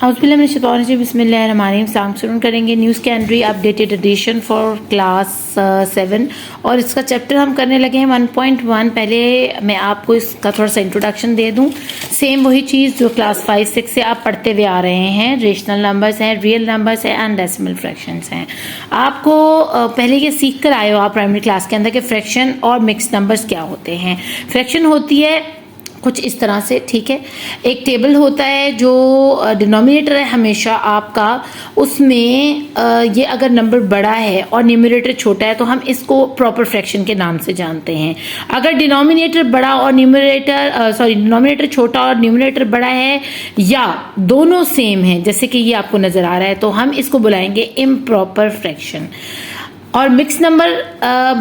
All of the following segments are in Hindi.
बिस्मिल्लाहिर्रहमानिर्रहीम शुरू करेंगे न्यूज़ कैलेंडरी अपडेटेड एडिशन फॉर क्लास 7 और इसका चैप्टर हम करने लगे हैं 1.1। पहले मैं आपको इसका थोड़ा सा इंट्रोडक्शन दे दूं। सेम वही चीज़ जो क्लास 5-6 से आप पढ़ते हुए आ रहे हैं। रेशनल नंबर्स हैं, रियल नंबर्स हैं एंड डेसिमल फ्रैक्शंस हैं। आपको पहले ये सीख कर आए हो आप प्राइमरी क्लास के अंदर कि फ्रैक्शन और मिक्स नंबर्स क्या होते हैं। फ्रैक्शन होती है कुछ इस तरह से, ठीक है। एक टेबल होता है जो डिनोमिनेटर है हमेशा आपका, उसमें ये अगर नंबर बड़ा है और न्यूमरेटर छोटा है तो हम इसको प्रॉपर फ्रैक्शन के नाम से जानते हैं। अगर डिनोमिनेटर बड़ा और डिनोमिनेटर छोटा और न्यूमरेटर बड़ा है या दोनों सेम है, जैसे कि ये आपको नजर आ रहा है, तो हम इसको बुलाएंगे इम्प्रॉपर फ्रैक्शन। और मिक्स नंबर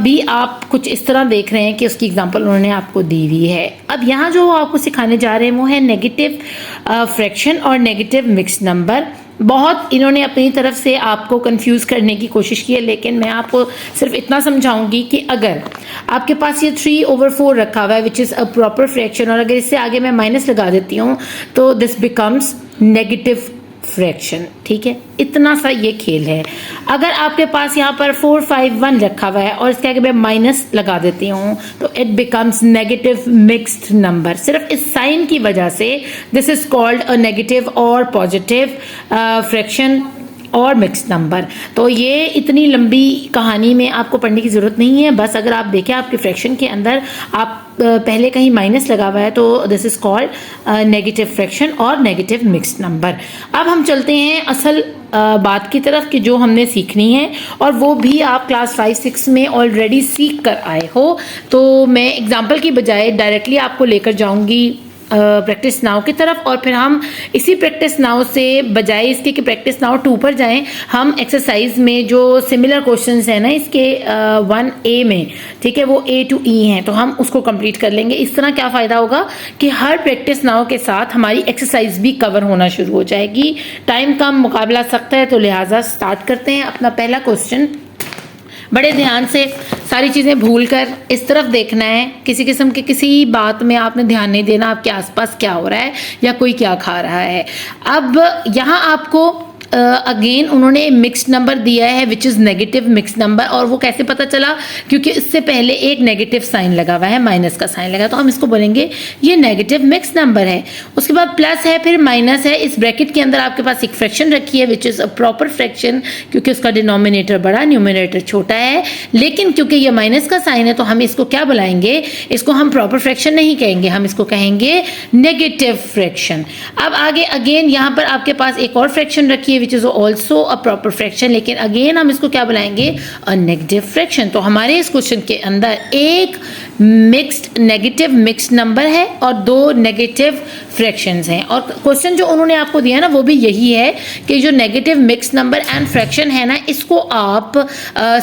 भी आप कुछ इस तरह देख रहे हैं कि उसकी एग्जांपल उन्होंने आपको दी हुई है। अब यहाँ जो आपको सिखाने जा रहे हैं वो है नेगेटिव फ्रैक्शन और नेगेटिव मिक्स नंबर। बहुत इन्होंने अपनी तरफ से आपको कंफ्यूज करने की कोशिश की है, लेकिन मैं आपको सिर्फ इतना समझाऊंगी कि अगर आपके पास ये 3/4 रखा हुआ है which is a proper fraction, और अगर इससे आगे मैं माइनस लगा देती हूँ तो दिस बिकम्स नेगेटिव फ्रैक्शन, ठीक है। इतना सा ये खेल है। अगर आपके पास यहाँ पर 451 रखा हुआ है और इसके आगे मैं माइनस लगा देती हूँ तो it becomes negative mixed number. सिर्फ इस साइन की वजह से this is called a negative और पॉजिटिव फ्रैक्शन और मिक्स नंबर। तो ये इतनी लंबी कहानी में आपको पढ़ने की ज़रूरत नहीं है। बस अगर आप देखें आपके फ्रैक्शन के अंदर आप पहले कहीं माइनस लगा हुआ है तो this is called negative fraction और नेगेटिव मिक्स नंबर। अब हम चलते हैं असल बात की तरफ कि जो हमने सीखनी है, और वो भी आप क्लास 5-6 में ऑलरेडी सीख कर आए हो। तो मैं एग्जाम्पल की बजाय डायरेक्टली आपको लेकर जाऊंगी प्रैक्टिस नाउ की तरफ, और फिर हम इसी प्रैक्टिस नाउ से बजाय इसके कि प्रैक्टिस नाउ 2 पर जाएं, हम एक्सरसाइज में जो सिमिलर क्वेश्चंस हैं ना इसके 1A में, ठीक है, वो A to E हैं, तो हम उसको कंप्लीट कर लेंगे। इस तरह क्या फ़ायदा होगा कि हर प्रैक्टिस नाउ के साथ हमारी एक्सरसाइज भी कवर होना शुरू हो जाएगी। टाइम कम, मुकाबला सख्त है, तो लिहाजा स्टार्ट करते हैं। अपना पहला क्वेश्चन बड़े ध्यान से सारी चीज़ें भूल कर इस तरफ देखना है। किसी किस्म की किसी बात में आपने ध्यान नहीं देना आपके आसपास क्या हो रहा है या कोई क्या खा रहा है। अब यहाँ आपको अगेन उन्होंने मिक्स्ड नंबर दिया है which is negative mix number, और वो कैसे पता चला, क्योंकि इससे पहले एक नेगेटिव साइन लगा हुआ है, माइनस का साइन लगा, तो हम इसको बोलेंगे ये नेगेटिव मिक्स नंबर है। उसके बाद प्लस है, फिर माइनस है। इस ब्रैकेट के अंदर आपके पास एक फ्रैक्शन रखी है which is a proper fraction, क्योंकि उसका डिनोमिनेटर बड़ा न्यूमरेटर छोटा है, लेकिन क्योंकि ये माइनस का साइन है तो हम इसको क्या बुलाएंगे, इसको हम प्रॉपर फ्रैक्शन नहीं कहेंगे, हम इसको कहेंगे नेगेटिव फ्रैक्शन। अब आगे अगेन यहाँ पर आपके पास एक और फ्रैक्शन रखी है which is also a proper fraction, लेकिन अगेन हम इसको क्या बुलाएंगे, अ नेगेटिव फ्रैक्शन। तो हमारे इस क्वेश्चन के अंदर एक मिक्स्ड नेगेटिव मिक्स्ड नंबर है और 2 नेगेटिव फ्रैक्शंस हैं, और क्वेश्चन जो उन्होंने आपको दिया ना वो भी यही है कि जो negative mixed number and fraction है ना, इसको आप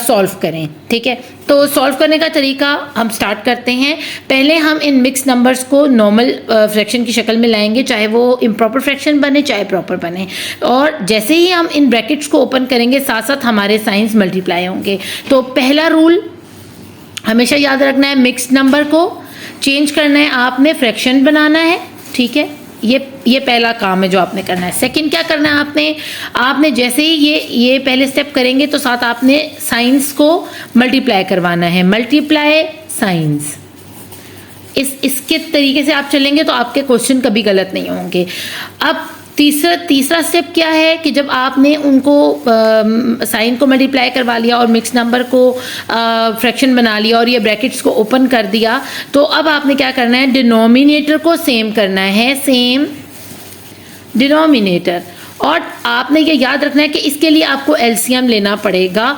सॉल्व करें, ठीक है। तो सॉल्व करने का तरीका हम स्टार्ट करते हैं। पहले हम इन मिक्स नंबर्स को नॉर्मल फ्रैक्शन की शक्ल में लाएंगे, चाहे वो इम्प्रॉपर फ्रैक्शन बने चाहे प्रॉपर बने, और जैसे ही हम इन ब्रैकेट्स को ओपन करेंगे साथ साथ हमारे साइंस मल्टीप्लाई होंगे। तो पहला रूल हमेशा याद रखना है, मिक्स्ड नंबर को चेंज करना है आपने, फ्रैक्शन बनाना है, ठीक है। ये पहला काम है जो आपने करना है। सेकंड क्या करना है आपने जैसे ही ये पहले स्टेप करेंगे तो साथ आपने साइंस को मल्टीप्लाई करवाना है, मल्टीप्लाई साइंस। इसके तरीके से आप चलेंगे तो आपके क्वेश्चन कभी गलत नहीं होंगे। अब तीसरा स्टेप क्या है कि जब आपने उनको साइन को मल्टीप्लाई करवा लिया और मिक्स नंबर को फ्रैक्शन बना लिया और ये ब्रैकेट्स को ओपन कर दिया, तो अब आपने क्या करना है, डिनोमिनेटर को सेम करना है, सेम डिनोमिनेटर। और आपने ये याद रखना है कि इसके लिए आपको एलसीएम लेना पड़ेगा,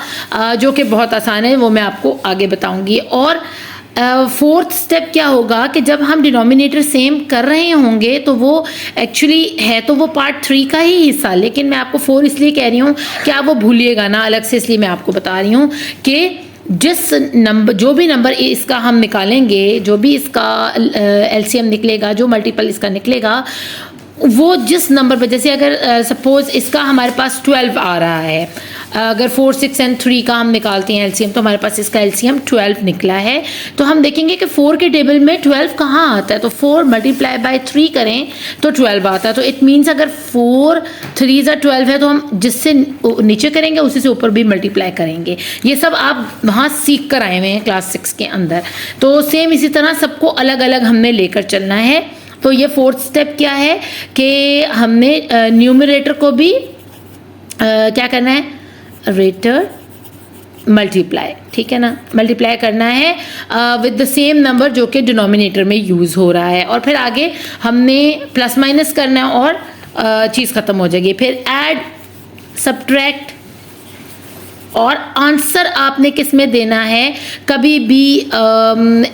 जो कि बहुत आसान है, वो मैं आपको आगे बताऊंगी। और फोर्थ स्टेप क्या होगा कि जब हम डिनोमिनेटर सेम कर रहे होंगे तो वो एक्चुअली है तो वो पार्ट 3 का ही हिस्सा, लेकिन मैं आपको 4 इसलिए कह रही हूँ कि आप वो भूलिएगा ना अलग से, इसलिए मैं आपको बता रही हूँ कि जिस नंबर जो भी नंबर इसका हम निकालेंगे, जो भी इसका एलसीएम निकलेगा, जो मल्टीपल इसका निकलेगा, वो जिस नंबर पर, जैसे अगर सपोज इसका हमारे पास 12 आ रहा है, अगर 4, 6 एंड 3 का हम निकालते हैं एलसीएम, तो हमारे पास इसका एलसीएम 12 निकला है। तो हम देखेंगे कि 4 के टेबल में 12 कहाँ आता है, तो 4 मल्टीप्लाई बाय 3 करें तो 12 आता है। तो इट मीन्स अगर 4 3 ज़ा 12 है, तो हम जिससे नीचे करेंगे उसी से ऊपर भी मल्टीप्लाई करेंगे। ये सब आप वहाँ सीख कर आए हुए हैं क्लास 6 के अंदर। तो सेम इसी तरह सबको अलग अलग हमने लेकर चलना है। तो ये 4th स्टेप क्या है कि हमने न्यूमरेटर को भी क्या करना है, रेटर मल्टीप्लाई, ठीक है ना, मल्टीप्लाई करना है विद द सेम नंबर जो कि डिनोमिनेटर में यूज़ हो रहा है। और फिर आगे हमने प्लस माइनस करना है और चीज़ ख़त्म हो जाएगी। फिर ऐड, सब्ट्रैक्ट, और आंसर आपने किस में देना है, कभी भी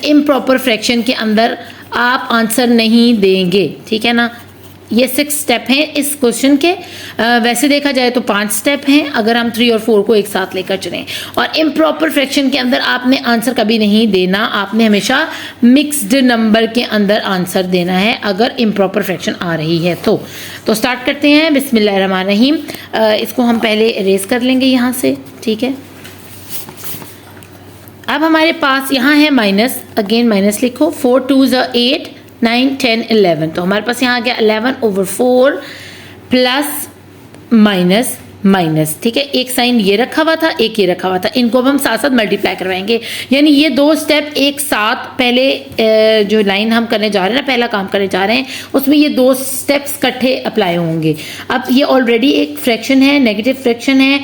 इम्प्रॉपर फ्रैक्शन के अंदर आप आंसर नहीं देंगे, ठीक है ना। ये 6 स्टेप हैं इस क्वेश्चन के। वैसे देखा जाए तो 5 स्टेप हैं अगर हम 3 और 4 को एक साथ लेकर चलें। और इम्प्रॉपर फ्रैक्शन के अंदर आपने आंसर कभी नहीं देना, आपने हमेशा मिक्स्ड नंबर के अंदर आंसर देना है अगर इम्प्रॉपर फ्रैक्शन आ रही है तो स्टार्ट करते हैं। बिस्मिल्लाहिर्रहमानिर्रहीम। इसको हम पहले इरेज कर लेंगे यहाँ से, ठीक है। अब हमारे पास यहाँ है माइनस, अगेन माइनस लिखो। 4 2 ज़ा 8, 9 10 11, तो हमारे पास यहाँ आ गया 11/4 प्लस माइनस माइनस, ठीक है। एक साइन ये रखा हुआ था, एक ये रखा हुआ था, इनको अब हम साथ साथ मल्टीप्लाई करवाएंगे। यानी ये 2 स्टेप एक साथ, पहले जो लाइन हम करने जा रहे हैं ना, पहला काम करने जा रहे हैं, उसमें ये 2 स्टेप्स इकट्ठे अप्लाई होंगे। अब ये ऑलरेडी एक फ्रैक्शन है, नेगेटिव फ्रैक्शन है,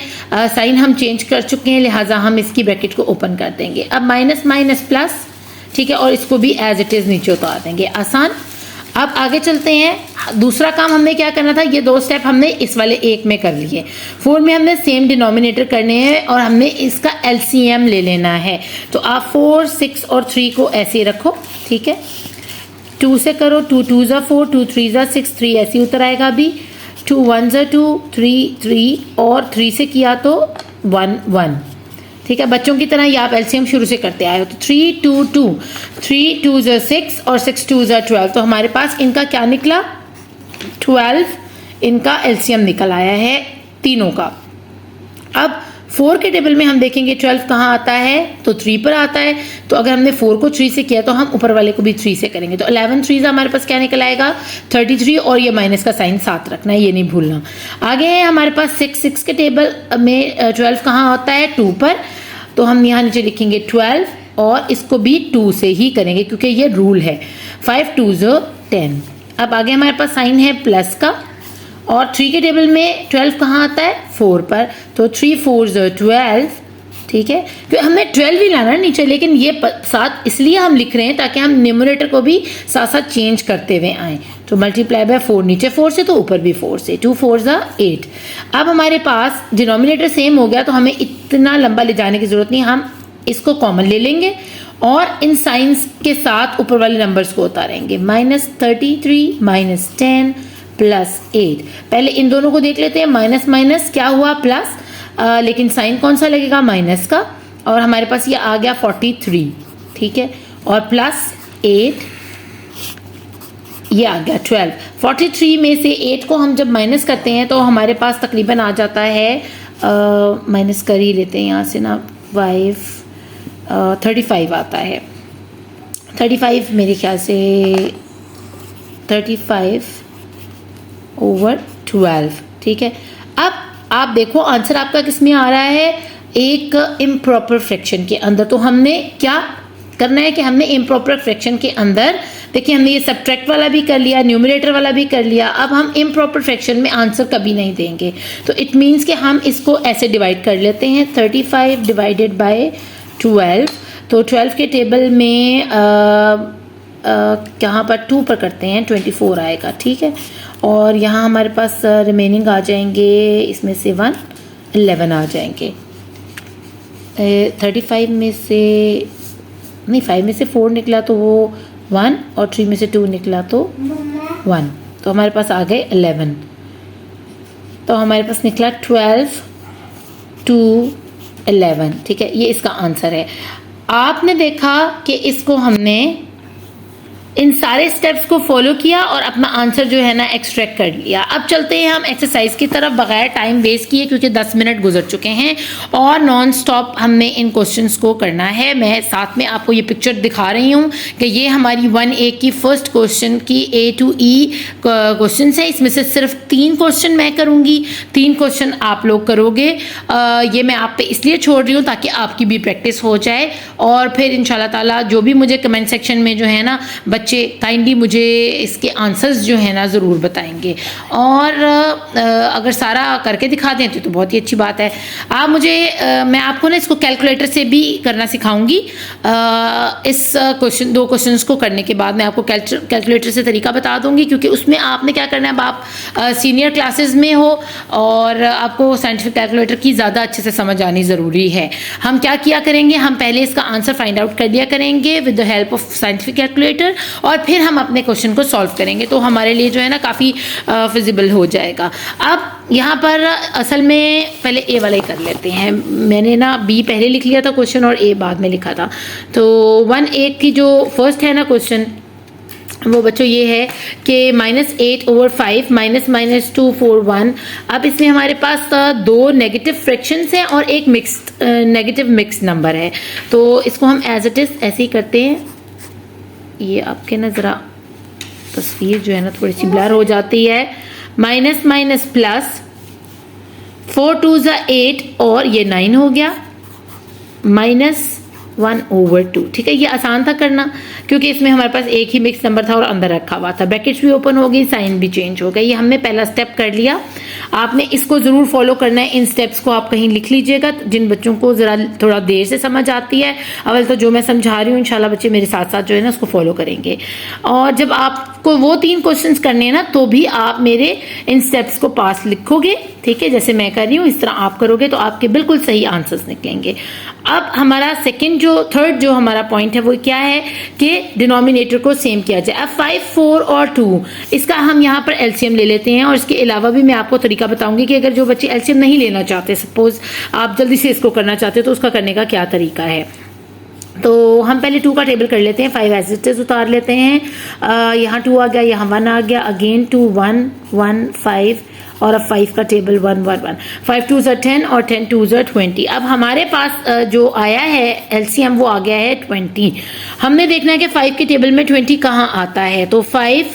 साइन हम चेंज कर चुके हैं, लिहाजा हम इसकी ब्रैकेट को ओपन कर देंगे। अब माइनस माइनस प्लस, ठीक है, और इसको भी एज इट इज़ नीचे उतार देंगे, आसान। अब आगे चलते हैं। दूसरा काम हमने क्या करना था, ये 2 स्टेप हमने इस वाले एक में कर लिए। 4 में हमने सेम डिनोमिनेटर करने हैं और हमने इसका एलसीएम ले लेना है। तो आप 4, 6 और 3 को ऐसे रखो, ठीक है। 2 से करो, 2 2 ज़ा 4, 2 3 ज़ा 6, 3 ऐसे ही उतर आएगा अभी। 2 1 ज़ा 2, 3 3, और 3 से किया तो 1 1, ठीक है। बच्चों की तरह ये आप एलसीएम शुरू से करते आए हो। तो 3 2 2, 3 2 ज़ा 6 और 6 2 ज़ा 12, तो हमारे पास इनका क्या निकला, 12 इनका एलसीएम निकल आया है तीनों का। अब 4 के टेबल में हम देखेंगे 12 कहाँ आता है, तो 3 पर आता है। तो अगर हमने 4 को 3 से किया तो हम ऊपर वाले को भी 3 से करेंगे। तो 11 3 हमारे पास क्या निकल आएगा, 33, और ये माइनस का साइन साथ रखना है, ये नहीं भूलना। आगे है हमारे पास 6 के टेबल में 12 कहाँ होता है, 2 पर। तो हम यहाँ नीचे लिखेंगे 12 और इसको भी 2 से ही करेंगे क्योंकि ये रूल है। 5 2 ज़ा 10। अब आगे हमारे पास साइन है प्लस का, और 3 के टेबल में 12 कहाँ आता है, 4 पर। तो 3 4 ज़ा 12, ठीक है। क्योंकि हमने 12 ही लाना है नीचे, लेकिन ये साथ इसलिए हम लिख रहे हैं ताकि हम न्यूमरेटर को भी साथ साथ चेंज करते हुए आएँ। तो मल्टीप्लाई बाय 4, नीचे 4 से तो ऊपर भी 4 से, 2 4 ज़ा 8। अब हमारे पास डिनोमिनेटर सेम हो गया, तो हमें इतना लंबा ले जाने की ज़रूरत नहीं, हम इसको कॉमन ले लेंगे और इन साइंस के साथ ऊपर वाले नंबर्स को उतारेंगे। -33 -10 प्लस 8। पहले इन दोनों को देख लेते हैं, माइनस माइनस क्या हुआ, प्लस, लेकिन साइन कौन सा लगेगा, माइनस का। और हमारे पास ये आ गया 43, ठीक है, और प्लस 8 ये आ गया 12। 43 में से 8 को हम जब माइनस करते हैं तो हमारे पास तकरीबन आ जाता है, माइनस कर ही लेते हैं यहाँ से ना, 35 आता है। 35 मेरे ख्याल से 35/12, ठीक है। अब आप देखो आंसर आपका किस में आ रहा है, एक इम्प्रॉपर फ्रैक्शन के अंदर। तो हमने क्या करना है कि हमने इम्प्रॉपर फ्रैक्शन के अंदर, देखिए हमने ये सब्ट्रैक्ट वाला भी कर लिया, न्यूमरेटर वाला भी कर लिया। अब हम इम्प्रॉपर फ्रैक्शन में आंसर कभी नहीं देंगे, तो इट मीन्स कि हम इसको ऐसे डिवाइड कर लेते हैं, 35 डिवाइडेड बाय 12। तो 12 के टेबल में कहाँ पर 2 पर करते हैं, 24 आएगा, ठीक है। और यहाँ हमारे पास रिमेनिंग आ जाएंगे, इसमें से 1 11 आ जाएंगे। 35 में से नहीं, 5 में से 4 निकला तो वो 1, और 3 में से 2 निकला तो 1, तो हमारे पास आ गए 11। तो हमारे पास निकला 12 to 11, ठीक है। ये इसका आंसर है। आपने देखा कि इसको हमने इन सारे स्टेप्स को फॉलो किया और अपना आंसर जो है ना एक्सट्रैक्ट कर लिया। अब चलते हैं हम एक्सरसाइज की तरफ बगैर टाइम वेस्ट किए, क्योंकि 10 मिनट गुजर चुके हैं और नॉन स्टॉप हमने इन क्वेश्चंस को करना है। मैं साथ में आपको ये पिक्चर दिखा रही हूँ कि ये हमारी 1A की फर्स्ट क्वेश्चन की A to E क्वेश्चन है। इसमें से सिर्फ 3 क्वेश्चन मैं करूँगी, 3 क्वेश्चन आप लोग करोगे। ये मैं आप पे इसलिए छोड़ रही हूँ ताकि आपकी भी प्रैक्टिस हो जाए, और फिर इंशाल्लाह ताला जो भी मुझे कमेंट सेक्शन में जो है ना बच्चे काइंडली मुझे इसके आंसर्स जो है ना ज़रूर बताएंगे, और अगर सारा करके दिखा दें तो बहुत ही अच्छी बात है। आप मुझे मैं आपको ना इसको कैलकुलेटर से भी करना सिखाऊंगी। इस 2 क्वेश्चंस को करने के बाद मैं आपको कैलकुलेटर से तरीका बता दूंगी, क्योंकि उसमें आपने क्या करना है, अब आप सीनियर क्लासेस में हो और आपको साइंटिफिक कैलकुलेटर की ज़्यादा अच्छे से समझ आनी ज़रूरी है। हम क्या किया करेंगे, हम पहले इसका आंसर फाइंड आउट कर लिया करेंगे with the help of scientific calculator, और फिर हम अपने क्वेश्चन को सॉल्व करेंगे, तो हमारे लिए जो है ना काफ़ी फिजिबल हो जाएगा। अब यहाँ पर असल में पहले ए वाला ही कर लेते हैं। मैंने ना बी पहले लिख लिया था क्वेश्चन और ए बाद में लिखा था। तो 1A की जो फर्स्ट है ना क्वेश्चन, वो बच्चों ये है कि -8/5 -2 4 1। अब इसमें हमारे पास 2 नेगेटिव फ्रैक्शंस हैं और एक मिक्स्ड नेगेटिव मिक्स नंबर है। तो इसको हम एज इट इज़ ऐसे ही करते हैं। ये आपके ना ज़रा तस्वीर जो है ना थोड़ी सी ब्लर हो जाती है। माइनस माइनस प्लस, 4 2 8 और ये 9 हो गया, -1/2। ठीक है, ये आसान था करना क्योंकि इसमें हमारे पास एक ही मिक्स नंबर था और अंदर रखा हुआ था। ब्रैकेट्स भी ओपन हो गई, साइन भी चेंज हो गया। ये हमने पहला स्टेप कर लिया। आपने इसको ज़रूर फॉलो करना है। इन स्टेप्स को आप कहीं लिख लीजिएगा, जिन बच्चों को ज़रा थोड़ा देर से समझ आती है। अवल तो जो मैं समझा रही हूँ इंशाल्लाह बच्चे मेरे साथ साथ जो है ना उसको फॉलो करेंगे। और जब आपको वो 3 क्वेश्चंस करने हैं ना, तो भी आप मेरे इन स्टेप्स को पास लिखोगे। ठीक है, जैसे मैं कर रही हूँ इस तरह आप करोगे तो आपके बिल्कुल सही आंसर्स निकलेंगे। अब हमारा थर्ड जो हमारा पॉइंट है वो क्या है कि डिनोमिनेटर को सेम किया जाए। अब 5 4 और 2 इसका हम यहाँ पर एलसीएम ले लेते हैं, और इसके अलावा भी मैं आपको तरीका बताऊंगी कि अगर जो बच्चे एलसीएम नहीं लेना चाहते, सपोज आप जल्दी से इसको करना चाहते हो, तो उसका करने का क्या तरीका है। तो हम पहले 2 का टेबल कर लेते हैं। 5 एज इट इज उतार लेते हैं। यहाँ 2 आ गया, यहाँ 1 आ गया, अगेन 2 1 1 5, और अब 5 का टेबल 1 1 1, 5 2 10 और 10 2 20। अब हमारे पास जो आया है एलसीएम वो आ गया है 20। हमने देखना है कि 5 के टेबल में 20 कहाँ आता है। तो 5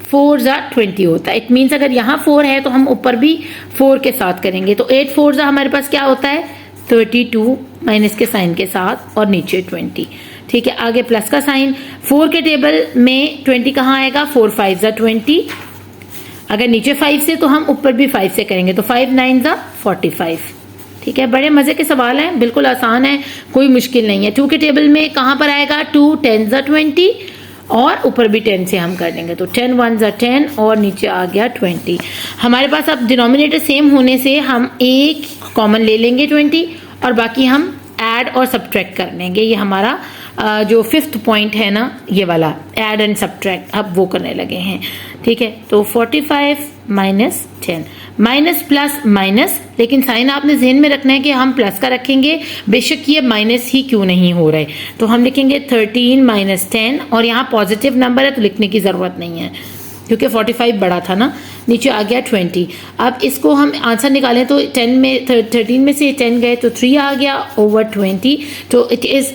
4 20 होता है। इट मीन्स अगर यहाँ 4 है तो हम ऊपर भी 4 के साथ करेंगे। तो 8 4 हमारे पास क्या होता है 32 माइनस के साइन के साथ, और नीचे 20। ठीक है, आगे प्लस का साइन। 4 के टेबल में 20 कहाँ आएगा, 4 5 20। अगर नीचे 5 से तो हम ऊपर भी 5 से करेंगे, तो 5 9 45। ठीक है, बड़े मजे के सवाल हैं, बिल्कुल आसान है, कोई मुश्किल नहीं है। 2 के टेबल में कहाँ पर आएगा, 2 10 20, और ऊपर भी 10 से हम कर लेंगे, तो 10 1 10 और नीचे आ गया 20। हमारे पास अब डिनोमिनेटर सेम होने से हम एक कॉमन ले लेंगे 20, और बाकी हम ऐड और सब्ट्रैक्ट कर लेंगे। ये हमारा जो 5th पॉइंट है ना, ये वाला ऐड एंड सब्ट्रैक्ट, अब वो करने लगे हैं। ठीक है, तो 45 माइनस 10, माइनस प्लस माइनस, लेकिन साइन आपने ज़हन में रखना है कि हम प्लस का रखेंगे, बेशक ये माइनस ही क्यों नहीं हो रहा है। तो हम लिखेंगे 13 माइनस 10, और यहाँ पॉजिटिव नंबर है तो लिखने की ज़रूरत नहीं है क्योंकि 45 बड़ा था ना। नीचे आ गया 20। अब इसको हम आंसर निकालें तो 13 में से 10 गए तो 3 आ गया ओवर 20। तो it is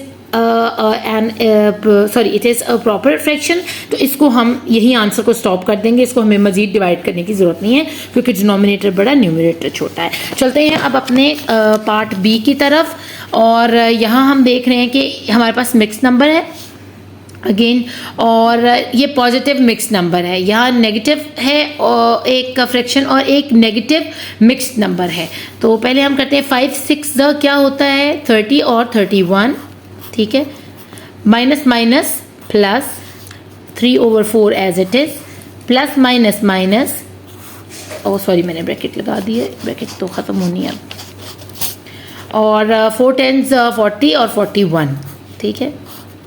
it is a proper fraction. तो इसको हम यही आंसर को स्टॉप कर देंगे, इसको हमें मजीद डिवाइड करने की ज़रूरत नहीं है क्योंकि डिनोमिनेटर बड़ा न्यूमरेटर छोटा है। चलते हैं अब अपने पार्ट बी की तरफ, और यहाँ हम देख रहे हैं कि हमारे पास मिक्स नंबर है अगेन, और ये पॉजिटिव मिक्स नंबर है। यहाँ नेगेटिव है और एक फ्रैक्शन और एक नेगेटिव मिक्स नंबर है। तो पहले हम करते हैं 5 6 क्या होता है 30 और 31। ठीक है, minus minus plus, 3/4 as it is, plus minus minus, oh sorry मैंने ब्रैकेट लगा दी है, ब्रैकेट तो ख़त्म होनी है। और 4 10 40 और 41। ठीक है,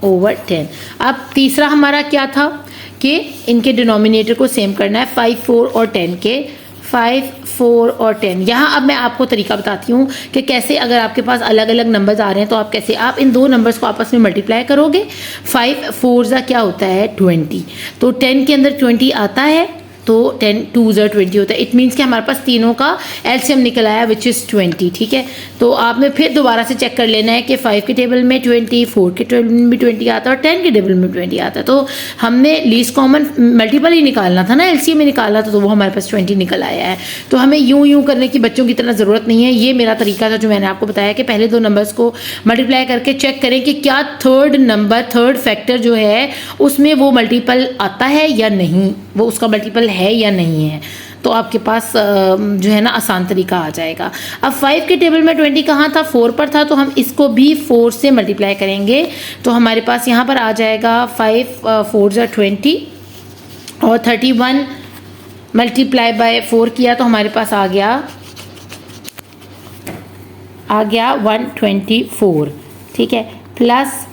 ओवर 10। अब तीसरा हमारा क्या था कि इनके डिनोमिनेटर को सेम करना है, 5 4 और 10 के। 5 4 और 10। यहाँ अब मैं आपको तरीका बताती हूँ कि कैसे अगर आपके पास अलग अलग नंबर्स आ रहे हैं तो आप कैसे आप इन दो नंबर्स को आपस में मल्टीप्लाई करोगे। 5 4 ज़ा क्या होता है 20, तो 10 के अंदर 20 आता है तो 10 2 ज़ा 20 होता है। इट मीन्स कि हमारे पास तीनों का एलसीएम निकल आया विच इज़ 20। ठीक है, तो आपने फिर दोबारा से चेक कर लेना है कि 5 के टेबल में 20, 4 के टेबल में भी 20 आता है और 10 के टेबल में 20 आता है। तो हमने लीस्ट कॉमन मल्टीपल ही निकालना था ना, एलसीएम में निकालना था, तो वो हमारे पास 20 निकल आया है। तो हमें यूं करने की बच्चों की तरह ज़रूरत नहीं है। ये मेरा तरीका था जो मैंने आपको बताया कि पहले दो नंबर्स को मल्टीप्लाई करके चेक करें कि क्या थर्ड फैक्टर जो है उसमें वो मल्टीपल आता है या नहीं, वो उसका मल्टीपल है या नहीं है। तो आपके पास जो है ना आसान तरीका आ जाएगा। अब 5 के टेबल में 20 कहाँ था, 4 पर था, तो हम इसको भी 4 से मल्टीप्लाई करेंगे तो हमारे पास यहाँ पर आ जाएगा 5 4 ज़ा 20 और 31 मल्टीप्लाई बाय 4 किया तो हमारे पास आ गया 124। ठीक है, प्लस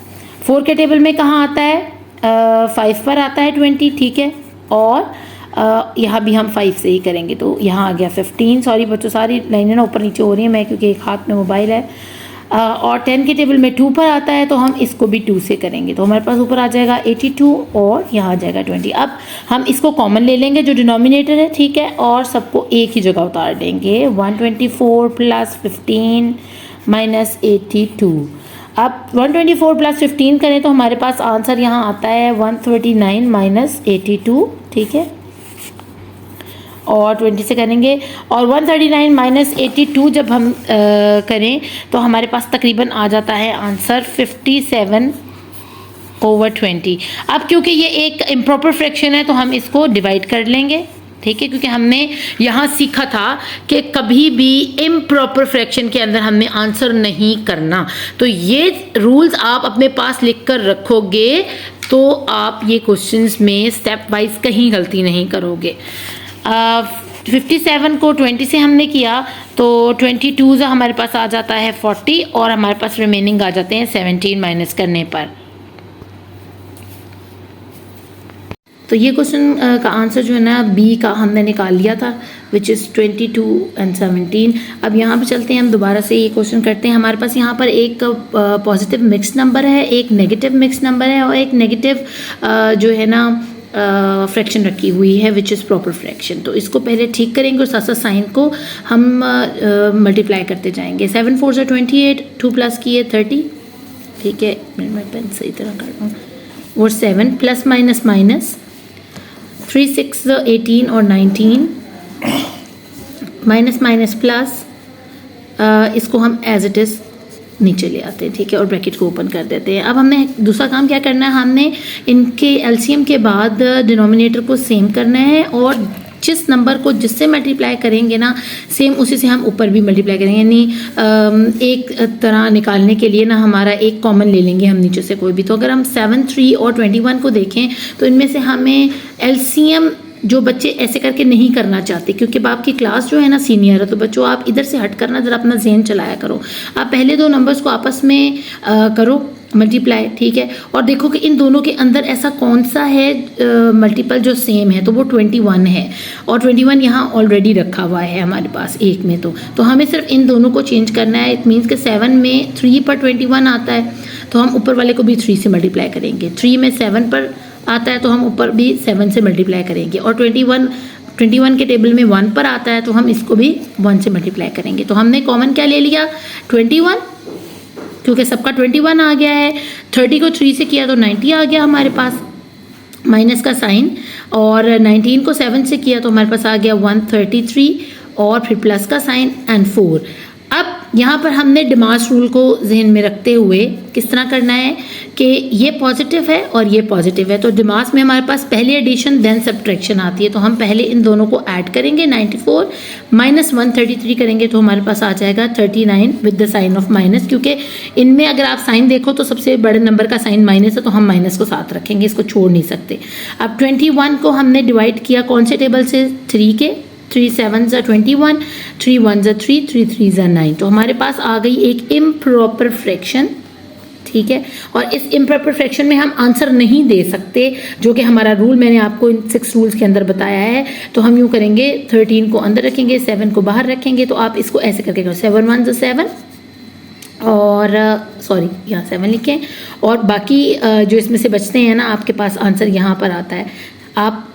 4 के टेबल में कहाँ आता है 5 पर आता है 20। ठीक है, और यहाँ भी हम 5 से ही करेंगे तो यहाँ आ गया 15। सॉरी बच्चों, सारी लाइनें ना ऊपर नीचे हो रही हैं मैं क्योंकि एक हाथ में मोबाइल है। और 10 के टेबल में 2 पर आता है तो हम इसको भी 2 से करेंगे तो हमारे पास ऊपर आ जाएगा 82 और यहाँ आ जाएगा 20। अब हम इसको कॉमन ले लेंगे जो डिनोमिनेटर है। ठीक है, और सबको एक ही जगह उतार देंगे। 124 प्लस 15 माइनस 82। अब 124 प्लस 15 करें तो हमारे पास आंसर यहाँ आता है 139 माइनस 82। ठीक है, और 20 से करेंगे और 139 माइनस 82 जब हम करें तो हमारे पास तकरीबन आ जाता है आंसर 57/20। अब क्योंकि ये एक इम्प्रॉपर फ्रैक्शन है तो हम इसको डिवाइड कर लेंगे। ठीक है, क्योंकि हमने यहाँ सीखा था कि कभी भी इम्प्रॉपर फ्रैक्शन के अंदर हमने आंसर नहीं करना। तो ये रूल्स आप अपने पास लिख कर रखोगे तो आप ये क्वेश्चंस में स्टेप वाइज कहीं गलती नहीं करोगे। 57 को 20 से हमने किया तो 22 हमारे पास आ जाता है 40 और हमारे पास रिमेनिंग आ जाते हैं 17 माइनस करने पर। तो ये क्वेश्चन का आंसर जो है ना बी का हमने निकाल लिया था विच इज़ 22 एंड 17। अब यहाँ पे चलते हैं हम दोबारा से ये क्वेश्चन करते हैं। हमारे पास यहाँ पर एक पॉजिटिव मिक्स नंबर है, एक नेगेटिव मिक्स नंबर है और एक नेगेटिव जो है ना फ्रैक्शन रखी हुई है विच इज़ प्रॉपर फ्रैक्शन। तो इसको पहले ठीक करेंगे और साथ साथ साइन को हम मल्टीप्लाई करते जाएंगे। 7 4 ज़ा 28, 2 प्लस किए 30। ठीक है, मैं पेन सही तरह कर रहा हूँ। और 7 प्लस माइनस माइनस 3 6 ज़ा 18 और 19 माइनस माइनस प्लस इसको हम एज इट इज़ नीचे ले आते हैं। ठीक है, और ब्रैकेट को ओपन कर देते हैं। अब हमने दूसरा काम क्या करना है, हमने इनके एलसीएम के बाद डिनोमिनेटर को सेम करना है और जिस नंबर को जिससे मल्टीप्लाई करेंगे ना सेम उसी से हम ऊपर भी मल्टीप्लाई करेंगे। यानी एक तरह निकालने के लिए ना हमारा एक कॉमन ले लेंगे हम नीचे से कोई भी। तो अगर हम 7 3 और 21 को देखें तो इनमें से हमें एलसीएम जो बच्चे ऐसे करके नहीं करना चाहते क्योंकि आपकी क्लास जो है ना सीनियर है, तो बच्चों आप इधर से हट करना जरा अपना जहन चलाया करो। आप पहले दो नंबर्स को आपस में करो मल्टीप्लाई। ठीक है, और देखो कि इन दोनों के अंदर ऐसा कौन सा है मल्टीपल जो सेम है, तो वो 21 है और 21 यहाँ ऑलरेडी रखा हुआ है हमारे पास एक में। तो हमें सिर्फ इन दोनों को चेंज करना है। इट मीन्स कि 7 में 3 पर 21 आता है तो हम ऊपर वाले को भी 3 से मल्टीप्लाई करेंगे। 3 में 7 पर आता है तो हम ऊपर भी 7 से मल्टीप्लाई करेंगे और 21 के टेबल में 1 पर आता है तो हम इसको भी 1 से मल्टीप्लाई करेंगे। तो हमने कॉमन क्या ले लिया 21, क्योंकि सबका 21 आ गया है। 30 को 3 से किया तो 90 आ गया हमारे पास माइनस का साइन, और 19 को 7 से किया तो हमारे पास आ गया 133 और फिर प्लस का साइन एंड 4। अब यहाँ पर हमने डिमास रूल को जहन में रखते हुए किस तरह करना है कि ये पॉजिटिव है और ये पॉजिटिव है, तो डिमास में हमारे पास पहले एडिशन देन सब्ट्रैक्शन आती है। तो हम पहले इन दोनों को ऐड करेंगे। 94 माइनस 133 करेंगे तो हमारे पास आ जाएगा 39 with the sign of minus, क्योंकि इनमें अगर आप साइन देखो तो सबसे बड़े नंबर का साइन माइनस है तो हम माइनस को साथ रखेंगे, इसको छोड़ नहीं सकते। अब 21 को हमने डिवाइड किया कौन से टेबल से, 3 के। 3 7 ज़ा 21, 3 1 ज़ा 3, 3 3 ज़ा 9। तो हमारे पास आ गई एक इम्प्रॉपर फ्रैक्शन ठीक है। और इस इम्प्रॉपर फ्रैक्शन में हम आंसर नहीं दे सकते, जो कि हमारा रूल मैंने आपको इन 6 रूल्स के अंदर बताया है। तो हम यूँ करेंगे, 13 को अंदर रखेंगे, 7 को बाहर रखेंगे। तो आप इसको ऐसे करके करो, 7 1 ज़ा 7 और सॉरी यहाँ 7 लिखें, और बाकी जो इसमें से बचते हैं ना, आपके पास आंसर यहाँ पर आता है। आप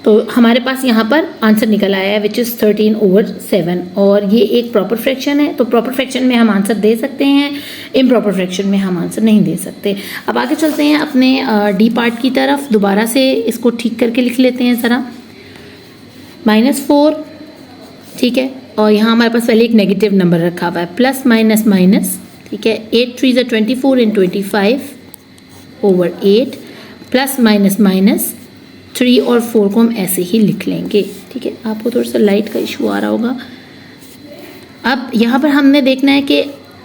तो हमारे पास यहाँ पर आंसर निकल आया है विच इज़ 13/7, और ये एक प्रॉपर फ्रैक्शन है। तो प्रॉपर फ्रैक्शन में हम आंसर दे सकते हैं, इम्प्रॉपर फ्रैक्शन में हम आंसर नहीं दे सकते। अब आगे चलते हैं अपने डी पार्ट की तरफ। दोबारा से इसको ठीक करके लिख लेते हैं ज़रा। -4, ठीक है, और यहाँ हमारे पास पहले एक नेगेटिव नंबर रखा हुआ है, प्लस माइनस माइनस, ठीक है। 8 3 ज़ा 24 इन 25/8, प्लस माइनस माइनस 3 और 4 को हम ऐसे ही लिख लेंगे, ठीक है। आपको थोड़ा सा लाइट का इशू आ रहा होगा। अब यहाँ पर हमने देखना है कि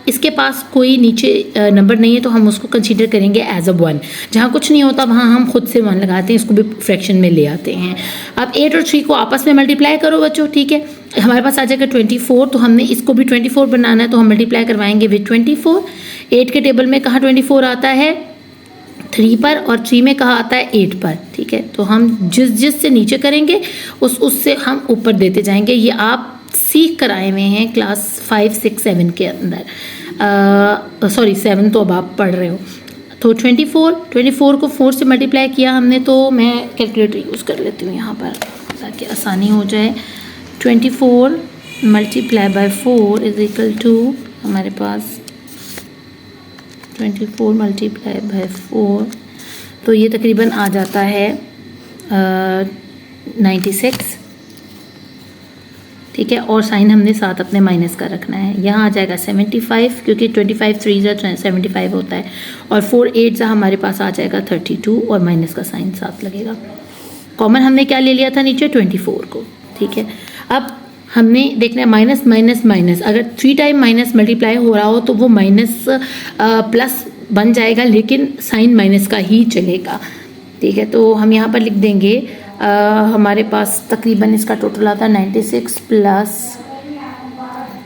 इसके पास कोई नीचे नंबर नहीं है, तो हम उसको कंसीडर करेंगे एज अ 1। जहाँ कुछ नहीं होता वहाँ हम खुद से 1 लगाते हैं, इसको भी फ्रैक्शन में ले आते हैं। अब 8 और 3 को आपस में मल्टीप्लाई करो बच्चों, ठीक है। हमारे पास आ जाएगा 24, तो हमने इसको भी 24 बनाना है, तो हम मल्टीप्लाई करवाएंगे विद 24। 8 के टेबल में कहाँ 24 आता है, 3 पर, और 3 में कहा आता है 8 पर, ठीक है। तो हम जिस से नीचे करेंगे उससे हम ऊपर देते जाएंगे। ये आप सीख कर आए हुए हैं क्लास 5 6 7 के अंदर, सॉरी 7 तो अब आप पढ़ रहे हो। तो 24 को 4 से मल्टीप्लाई किया हमने, तो मैं कैलकुलेटर यूज़ कर लेती हूँ यहाँ पर ताकि आसानी हो जाए। 24 multiply by 4 is equal to, हमारे पास 24 मल्टीप्लाई बाय 4, तो ये तकरीबन आ जाता है 96, ठीक है। और साइन हमने साथ अपने माइनस का रखना है। यहाँ आ जाएगा 75, क्योंकि 25 3 ज़ा 75 होता है, और 4 8 ज़ा हमारे पास आ जाएगा 32, और माइनस का साइन साथ लगेगा। कॉमन हमने क्या ले लिया था नीचे, 24 को, ठीक है। अब हमने देखना है माइनस माइनस माइनस, अगर 3 टाइम माइनस मल्टीप्लाई हो रहा हो तो वो माइनस प्लस बन जाएगा, लेकिन साइन माइनस का ही चलेगा, ठीक है। तो हम यहाँ पर लिख देंगे हमारे पास तकरीबन इसका टोटल आता है 96 प्लस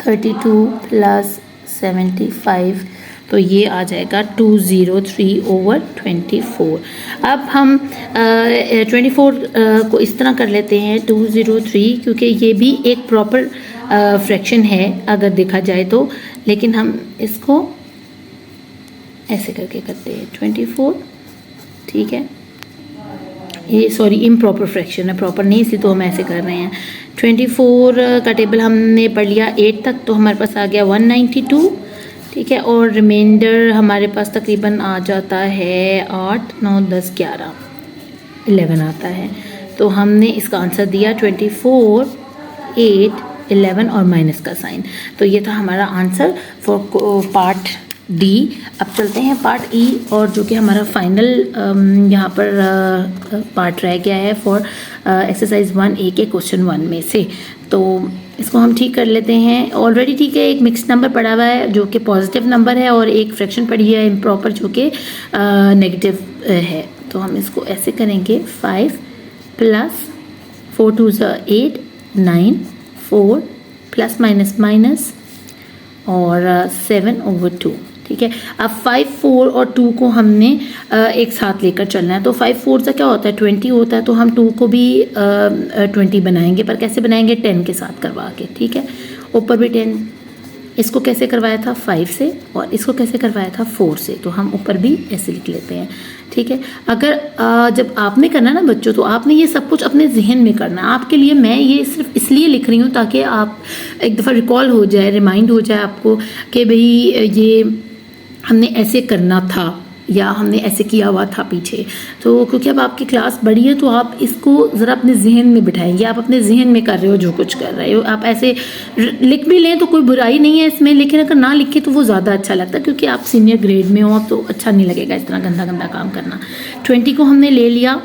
32 प्लस 75, तो ये आ जाएगा 203/24। अब हम 24 को इस तरह कर लेते हैं 203, क्योंकि ये भी एक प्रॉपर फ्रैक्शन है अगर देखा जाए तो, लेकिन हम इसको ऐसे करके करते हैं 24, ठीक है। ये सॉरी इम्प्रॉपर फ्रैक्शन है, प्रॉपर नहीं, इसलिए तो हम ऐसे कर रहे हैं। 24 का टेबल हमने पढ़ लिया 8 तक, तो हमारे पास आ गया 192, ठीक है। और रिमाइंडर हमारे पास तकरीबन आ जाता है 8 9 10 11 11 आता है। तो हमने इसका आंसर दिया 24 8 11 और माइनस का साइन। तो ये था हमारा आंसर फॉर पार्ट डी। अब चलते हैं पार्ट ई, और जो कि हमारा फाइनल यहाँ पर पार्ट रह गया है फॉर एक्सरसाइज 1A के क्वेश्चन 1 में से। तो इसको हम ठीक कर लेते हैं। ऑलरेडी ठीक है, एक मिक्स नंबर पड़ा हुआ है जो कि पॉजिटिव नंबर है, और एक फ्रैक्शन पड़ी है इम्प्रॉपर जो कि नेगेटिव है। तो हम इसको ऐसे करेंगे 5 प्लस 4 2 ज़ा 8 9 4 प्लस माइनस माइनस और 7/2, ठीक है। अब 5 4 और 2 को हमने एक साथ लेकर चलना है। तो 5 4 से क्या होता है 20 होता है, तो हम 2 को भी 20 बनाएंगे, पर कैसे बनाएंगे 10 के साथ करवा के, ठीक है। ऊपर भी 10, इसको कैसे करवाया था 5 से, और इसको कैसे करवाया था 4 से, तो हम ऊपर भी ऐसे लिख लेते हैं, ठीक है। अगर जब आपने करना ना बच्चों, तो आपने ये सब कुछ अपने जहन में करना है। आपके लिए मैं ये सिर्फ इसलिए लिख रही हूँ ताकि आप एक दफ़ा रिकॉल हो जाए, रिमाइंड हो जाए आपको कि भाई ये हमने ऐसे करना था या हमने ऐसे किया हुआ था पीछे। तो क्योंकि अब आपकी क्लास बड़ी है, तो आप इसको ज़रा अपने जहन में बिठाएंगे। आप अपने जहन में कर रहे हो जो कुछ कर रहे हो, आप ऐसे लिख भी लें तो कोई बुराई नहीं है इसमें, लेकिन अगर ना लिखे तो वो ज़्यादा अच्छा लगता है, क्योंकि आप सीनियर ग्रेड में हो, तो अच्छा नहीं लगेगा इस तरह गंदा गंदा काम करना। 20 को हमने ले लिया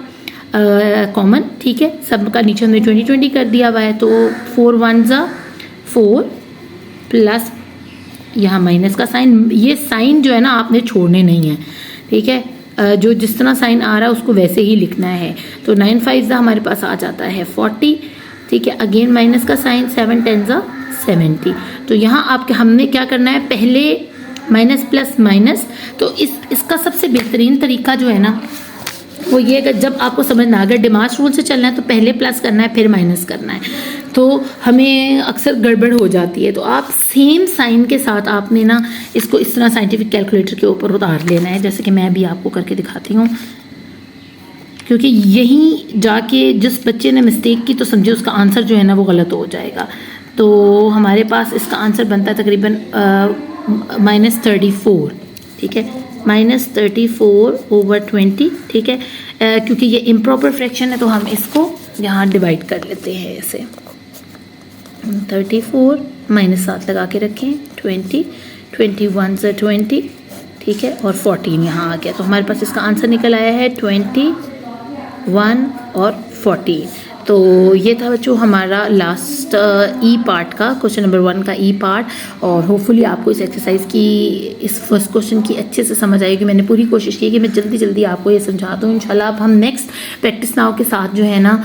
कॉमन, ठीक है। सबका नीचे हमने 20 20 कर दिया हुआ है। तो 4 1 ज़ा 4 प्लस यहाँ माइनस का साइन, ये साइन जो है ना आपने छोड़ने नहीं है, ठीक है। जो जिस तरह साइन आ रहा है उसको वैसे ही लिखना है। तो 9 5 ज़ा हमारे पास आ जाता है 40, ठीक है। अगेन माइनस का साइन, 7 10 ज़ा 70। तो यहाँ आपके हमने क्या करना है, पहले माइनस प्लस माइनस। तो इसका सबसे बेहतरीन तरीका जो है ना वो ये है कि जब आपको समझना, अगर डिमार्च रूल से चलना है तो पहले प्लस करना है फिर माइनस करना है, तो हमें अक्सर गड़बड़ हो जाती है। तो आप सेम साइन के साथ आपने ना इसको इस तरह साइंटिफिक कैलकुलेटर के ऊपर उतार लेना है, जैसे कि मैं भी आपको करके दिखाती हूँ, क्योंकि यहीं जाके जिस बच्चे ने मिस्टेक की तो समझे उसका आंसर जो है ना वो गलत हो जाएगा। तो हमारे पास इसका आंसर बनता है तकरीबन -34, ठीक है, -34/20, ठीक है। क्योंकि ये इम्प्रॉपर फ्रैक्शन है तो हम इसको यहाँ डिवाइड कर लेते हैं ऐसे, 34 -7 लगा के रखें, 20, 21 से 20, ठीक है, और 14 यहाँ आ गया। तो हमारे पास इसका आंसर निकल आया है 21 और 14। तो ये था बच्चों हमारा लास्ट ई पार्ट का, क्वेश्चन नंबर 1 का ई पार्ट। और होपफुली आपको इस एक्सरसाइज की, इस फर्स्ट क्वेश्चन की अच्छे से समझ आएगी। मैंने पूरी कोशिश की कि मैं जल्दी जल्दी आपको ये समझा दूँ। इंशाल्लाह अब हम नेक्स्ट प्रैक्टिस नाउ के साथ जो है ना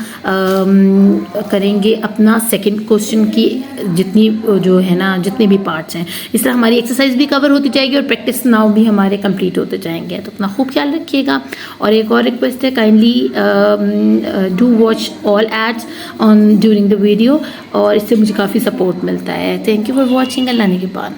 करेंगे अपना सेकंड क्वेश्चन की जितनी जो है ना जितने भी पार्ट्स हैं। इस तरह हमारी एक्सरसाइज भी कवर होती जाएगी और प्रैक्टिस नाउ भी हमारे कंप्लीट होते जाएंगे। तो अपना खूब ख्याल रखिएगा। और एक और रिक्वेस्ट है, kindly do watch all ads on during the video, और इससे मुझे काफ़ी सपोर्ट मिलता है। Thank you for watching. Allah ने के बाद।